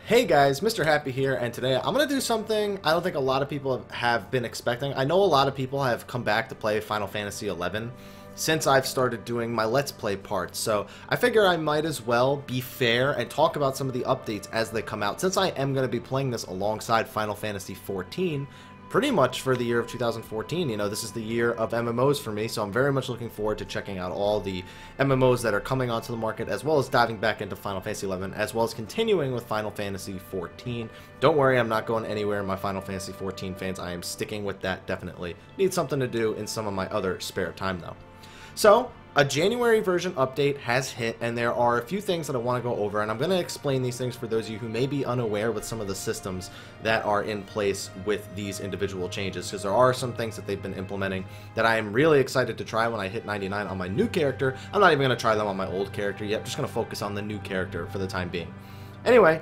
Hey guys, Mrhappy here, and today I'm going to do something I don't think a lot of people have been expecting. I know a lot of people have come back to play Final Fantasy XI since I've started doing my Let's Play parts, so I figure I might as well be fair and talk about some of the updates as they come out, since I am going to be playing this alongside Final Fantasy XIV pretty much for the year of 2014. You know, this is the year of MMOs for me, so I'm very much looking forward to checking out all the MMOs that are coming onto the market, as well as diving back into Final Fantasy XI, as well as continuing with Final Fantasy XIV. Don't worry, I'm not going anywhere, my Final Fantasy XIV fans. I am sticking with that, definitely. Need something to do in some of my other spare time, though. So, a January version update has hit, and there are a few things that I want to go over, and I'm going to explain these things for those of you who may be unaware with some of the systems that are in place with these individual changes, because there are some things that they've been implementing that I am really excited to try when I hit 99 on my new character. I'm not even going to try them on my old character yet, I'm just going to focus on the new character for the time being. Anyway,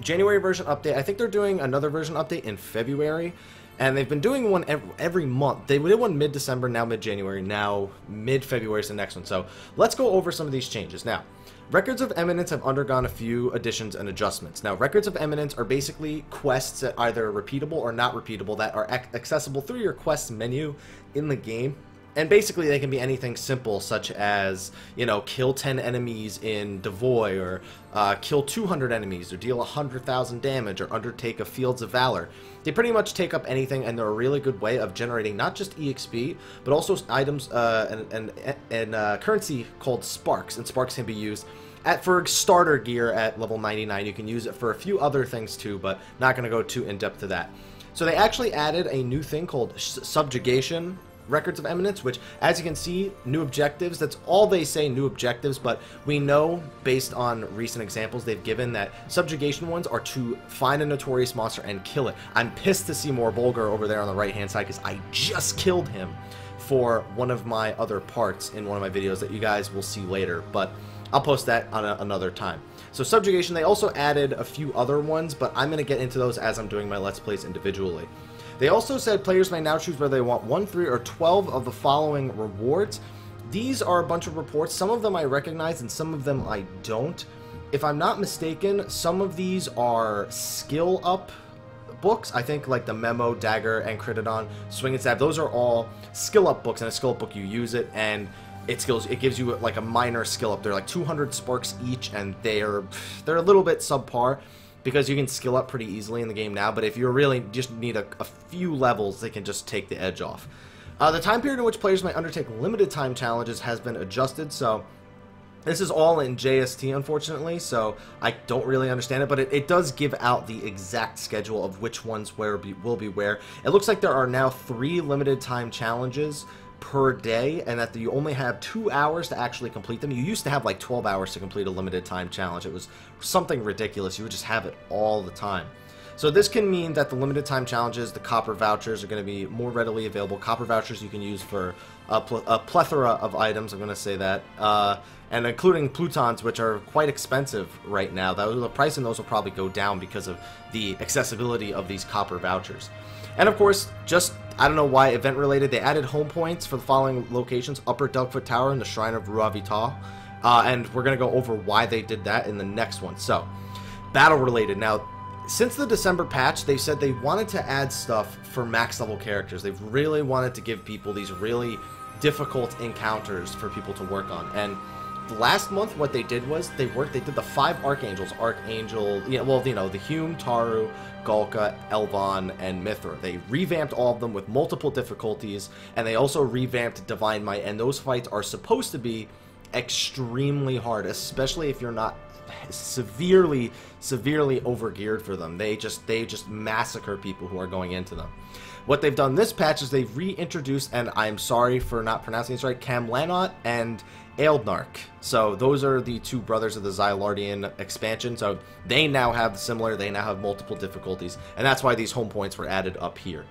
January version update, I think they're doing another version update in February. And they've been doing one every month. They did one mid-December, now mid-January, now mid-February is the next one. So let's go over some of these changes. Now, Records of Eminence have undergone a few additions and adjustments. Now, Records of Eminence are basically quests that either are repeatable or not repeatable that are accessible through your quests menu in the game. And basically, they can be anything simple, such as, you know, kill 10 enemies in Devoy, or kill 200 enemies, or deal 100,000 damage, or undertake a Fields of Valor. They pretty much take up anything, and they're a really good way of generating not just EXP, but also items and currency called Sparks. And Sparks can be used for starter gear at level 99. You can use it for a few other things too, but not going to go too in-depth to that. So they actually added a new thing called Subjugation Records of Eminence, which, as you can see, new objectives. That's all they say, new objectives, but we know, based on recent examples they've given, that subjugation ones are to find a notorious monster and kill it. I'm pissed to see more Bulgur over there on the right-hand side, because I just killed him for one of my other parts in one of my videos that you guys will see later, but I'll post that on another time. So subjugation, they also added a few other ones, but I'm going to get into those as I'm doing my Let's Plays individually. They also said players may now choose whether they want 1, 3, or 12 of the following rewards. These are a bunch of reports. Some of them I recognize and some of them I don't. If I'm not mistaken, some of these are skill up books. I think like the Memo, Dagger, and Critodon, Swing and Stab, those are all skill up books. In a skill up book you use it and it gives you like a minor skill up. They're like 200 sparks each, and they're a little bit subpar, because you can skill up pretty easily in the game now, but if you really just need a few levels, they can just take the edge off. The time period in which players might undertake limited time challenges has been adjusted, so this is all in JST, unfortunately, so I don't really understand it, but it does give out the exact schedule of which ones will be where. It looks like there are now 3 limited time challenges per day, and that you only have 2 hours to actually complete them. You used to have like 12 hours to complete a limited time challenge. It was something ridiculous. You would just have it all the time. So this can mean that the limited time challenges, the copper vouchers, are going to be more readily available. Copper vouchers you can use for a plethora of items, I'm going to say that, and including Plutons, which are quite expensive right now. The price in those will probably go down because of the accessibility of these copper vouchers. And of course, just, I don't know why, event related, they added home points for the following locations: Upper Dugfoot Tower and the Shrine of Mrhappy. And we're going to go over why they did that in the next one. So, battle related. Now, since the December patch, they said they wanted to add stuff for max level characters. They've really wanted to give people these really difficult encounters for people to work on. And last month, what they did was they did the 5 Archangels. The Hume, Taru, Galka, Elvon, and Mithra. They revamped all of them with multiple difficulties, and they also revamped Divine Might, and those fights are supposed to be extremely hard, especially if you're not severely overgeared for them. They just massacre people who are going into them. What they've done this patch is they've reintroduced, and I'm sorry for not pronouncing this right, Kam'lanaut and Eald'narche. So those are the 2 brothers of the Xylardian expansion. So they now have multiple difficulties, and that's why these home points were added up here.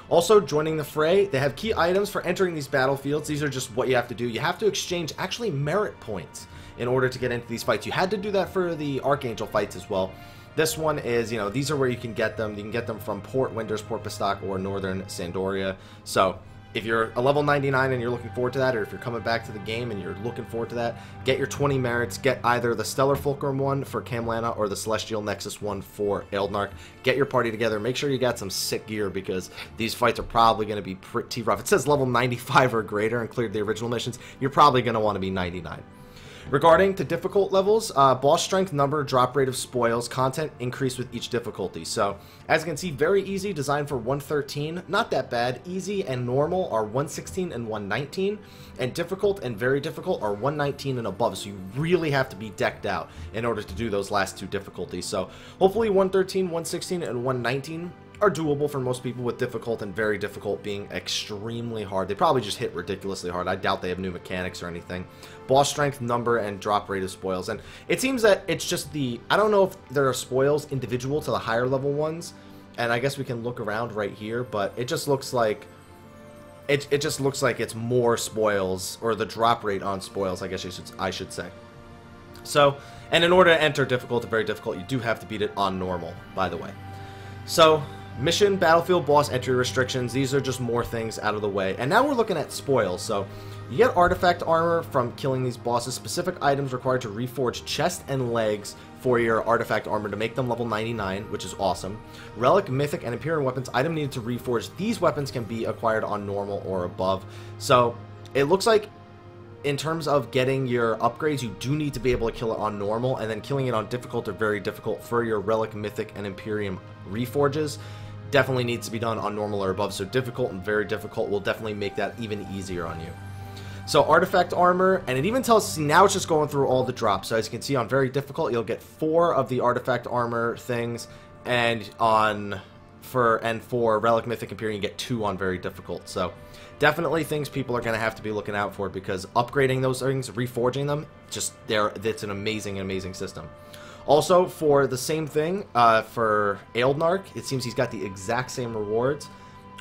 Also, joining the fray, they have key items for entering these battlefields. These are just what you have to do. You have to exchange actually merit points in order to get into these fights. You had to do that for the Archangel fights as well. This one is, these are where you can get them. You can get them from Port Winders, Port Pistock, or Northern Sandoria. So if you're a level 99 and you're looking forward to that, or if you're coming back to the game and you're looking forward to that, get your 20 merits. Get either the Stellar Fulcrum one for Kam'lanaut or the Celestial Nexus one for Eald'narche. Get your party together. Make sure you got some sick gear, because these fights are probably going to be pretty rough. It says level 95 or greater and cleared the original missions. You're probably going to want to be 99. Regarding to difficult levels, boss strength, number, drop rate of spoils, content increase with each difficulty. So, as you can see, very easy, designed for 113, not that bad. Easy and normal are 116 and 119, and difficult and very difficult are 119 and above. So you really have to be decked out in order to do those last two difficulties. So, hopefully 113, 116, and 119 are doable for most people, with difficult and very difficult being extremely hard. They probably just hit ridiculously hard. I doubt they have new mechanics or anything. Boss strength, number, and drop rate of spoils. And it seems that it's just the... I don't know if there are spoils individual to the higher level ones. And I guess we can look around right here, but it just looks like... It just looks like it's more spoils, or the drop rate on spoils, I guess I should say. So, and in order to enter difficult to very difficult, you do have to beat it on normal, by the way. So... mission, battlefield, boss, entry restrictions. These are just more things out of the way. And now we're looking at spoils. So, you get artifact armor from killing these bosses. Specific items required to reforge chest and legs for your artifact armor to make them level 99, which is awesome. Relic, mythic, and Imperial weapons. Item needed to reforge. These weapons can be acquired on normal or above. So, it looks like in terms of getting your upgrades, you do need to be able to kill it on normal, and then killing it on difficult or very difficult for your Relic, Mythic, and Imperium reforges definitely needs to be done on normal or above. So difficult and very difficult will definitely make that even easier on you. So artifact armor, and it even tells, see, now it's just going through all the drops. So as you can see, on very difficult, you'll get 4 of the artifact armor things, and for Relic, Mythic, Imperium, you get 2 on very difficult. So definitely things people are going to have to be looking out for, because upgrading those things, reforging them, it's an amazing system. Also, for the same thing, for Eald'narche, it seems he's got the exact same rewards,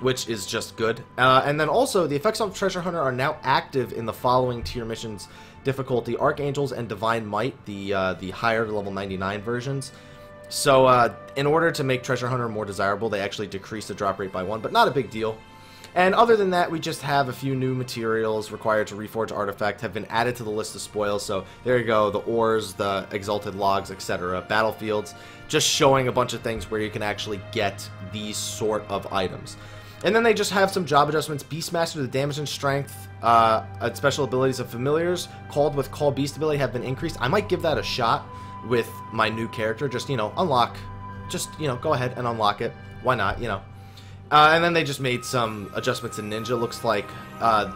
which is just good. And then also, the effects on Treasure Hunter are now active in the following tier missions difficulty: Archangels and Divine Might, the higher level 99 versions. So, in order to make Treasure Hunter more desirable, they actually decrease the drop rate by 1, but not a big deal. And other than that, we just have a few new materials required to reforge artifact have been added to the list of spoils. So there you go, the ores, the exalted logs, etc. Battlefields, just showing a bunch of things where you can actually get these sort of items. And then they just have some job adjustments. Beastmaster, the damage and strength and special abilities of familiars called with Call Beast ability have been increased. I might give that a shot with my new character. Just, unlock. Just, go ahead and unlock it. Why not, and then they just made some adjustments in Ninja, looks like,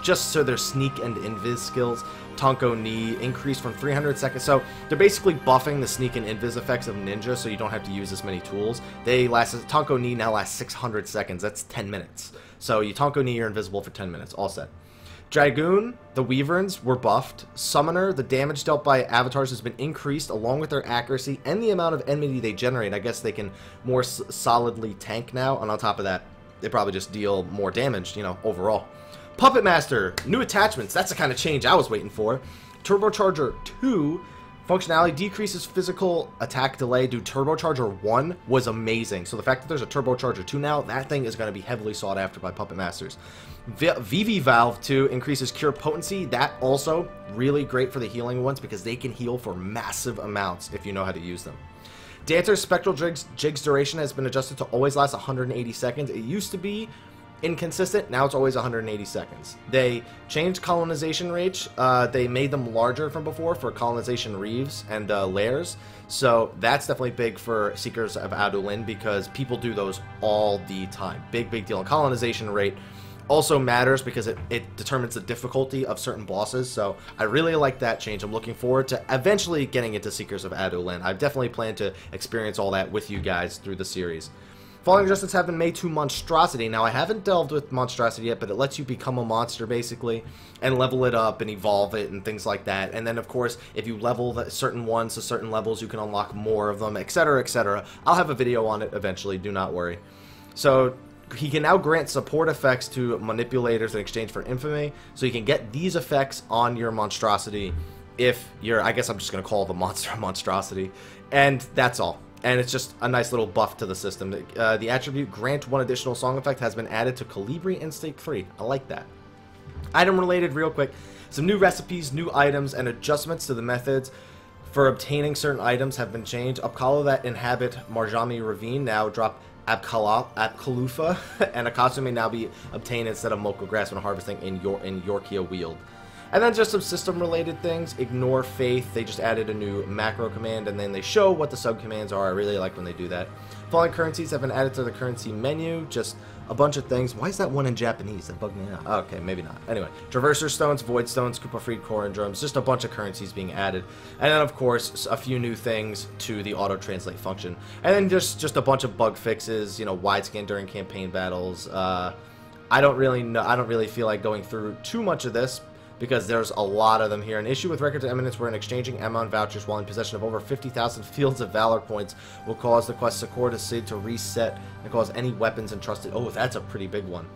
just so their sneak and invis skills. Tonko Ni increased from 300 seconds. So they're basically buffing the sneak and invis effects of Ninja, so you don't have to use as many tools. Tonko Ni now lasts 600 seconds. That's 10 minutes. So you Tonko Ni, you're invisible for 10 minutes. All set. Dragoon, the Weaverns were buffed. Summoner, the damage dealt by avatars has been increased along with their accuracy and the amount of enmity they generate. I guess they can more solidly tank now, and on top of that, they probably just deal more damage, overall. Puppet Master, new attachments. That's the kind of change I was waiting for. Turbocharger 2, functionality decreases physical attack delay. Dude, Turbocharger 1 was amazing. So the fact that there's a Turbocharger 2 now, that thing is going to be heavily sought after by Puppet Masters. VV Valve 2 increases cure potency. That also really great for the healing ones, because they can heal for massive amounts if you know how to use them. Dancer's Spectral Jig's duration has been adjusted to always last 180 seconds. It used to be inconsistent, now it's always 180 seconds. They changed colonization rates. They made them larger from before for colonization reefs and lairs. So that's definitely big for Seekers of Adolin, because people do those all the time. Big deal. And colonization rate also matters because it determines the difficulty of certain bosses. So I really like that change. I'm looking forward to eventually getting into Seekers of Adolin. I definitely plan to experience all that with you guys through the series. Following adjustments have been made to Monstrosity. Now, I haven't delved with Monstrosity yet, but it lets you become a monster, basically, and level it up and evolve it and things like that. And then, of course, if you level certain ones to certain levels, you can unlock more of them, etc., etc. I'll have a video on it eventually, do not worry. So he can now grant support effects to manipulators in exchange for infamy, so you can get these effects on your Monstrosity if you're, I guess I'm just going to call the monster a monstrosity. And that's all. And it's just a nice little buff to the system. The attribute grant 1 additional song effect has been added to Colibri and Stake 3. I like that. Item related, real quick. Some new recipes, new items, and adjustments to the methods for obtaining certain items have been changed. Apkalo that inhabit Mrhappy Ravine now drop Apkalufa, and a costume may now be obtained instead of Moko Grass when harvesting in Yorkia Weald. And then just some system-related things. Ignore Faith. They just added a new macro command, and then they show what the sub-commands are. I really like when they do that. Falling currencies have been added to the currency menu. Just a bunch of things. Why is that one in Japanese? That bugged me out. Oh, okay, maybe not. Anyway, Traverser Stones, Void Stones, Koopa Freed Corundrums. Just a bunch of currencies being added. And then, of course, a few new things to the auto-translate function. And then just a bunch of bug fixes. You know, widescan during campaign battles. I don't really feel like going through too much of this, because there's a lot of them here. An issue with Record to Eminence wherein exchanging amount vouchers while in possession of over 50,000 Fields of Valor points will cause the quest Sakura to Sid to reset and cause any weapons entrusted. Oh, that's a pretty big one.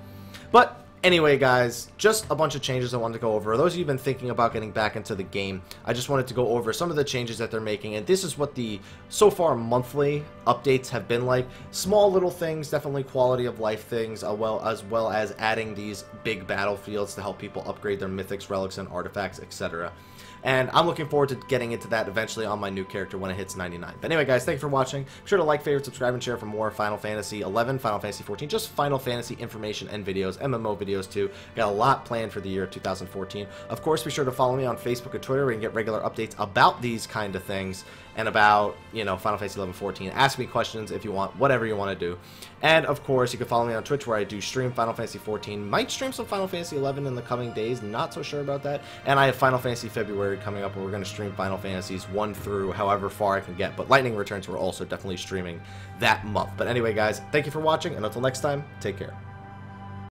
But anyway, guys, just a bunch of changes I wanted to go over. Those of you who've been thinking about getting back into the game, I just wanted to go over some of the changes that they're making, and this is what the, so far, monthly updates have been like. Small little things, definitely quality of life things, as well as adding these big battlefields to help people upgrade their mythics, relics, and artifacts, etc. And I'm looking forward to getting into that eventually on my new character when it hits 99. But anyway, guys, thank you for watching. Be sure to like, favorite, subscribe, and share for more Final Fantasy 11, Final Fantasy 14, just Final Fantasy information and videos, MMO videos too. Got a lot planned for the year 2014. Of course, be sure to follow me on Facebook and Twitter where you can get regular updates about these kind of things and about, you know, Final Fantasy 11, 14. Ask me questions if you want, whatever you want to do. And, of course, you can follow me on Twitch where I do stream Final Fantasy 14. Might stream some Final Fantasy 11 in the coming days. Not so sure about that. And I have Final Fantasy February coming up where we're going to stream Final Fantasies 1 through however far I can get. But Lightning Returns we're also definitely streaming that month. But anyway, guys, thank you for watching. And until next time, take care.